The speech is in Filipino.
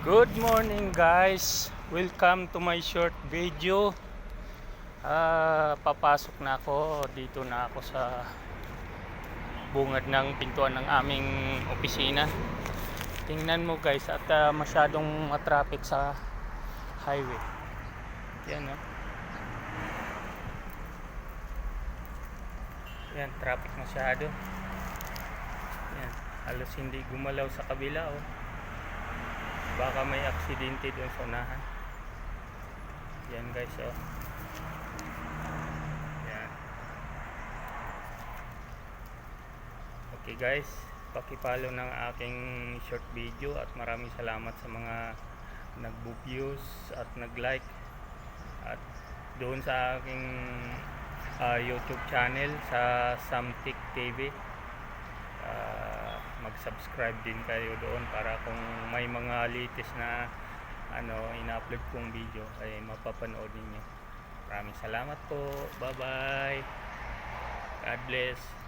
Good morning guys, welcome to my short video. Papasok na ako, dito na ako sa bungad ng pintuan ng aming opisina. Tingnan mo guys, at masyadong matraffic sa highway. Yan yan, traffic masyado. Yan, halos hindi gumalaw sa kabila baka may aksidente doon sa unahan. Yan guys yan. Okay guys, paki-follow ng aking short video at maraming salamat sa mga nagbo-views at nag-like at doon sa aking YouTube channel sa Samtik TV. Mag-subscribe din kayo doon para kung may mga latest na ina-upload kong video ay mapapanood niyo. Maraming salamat po. Bye bye. God bless.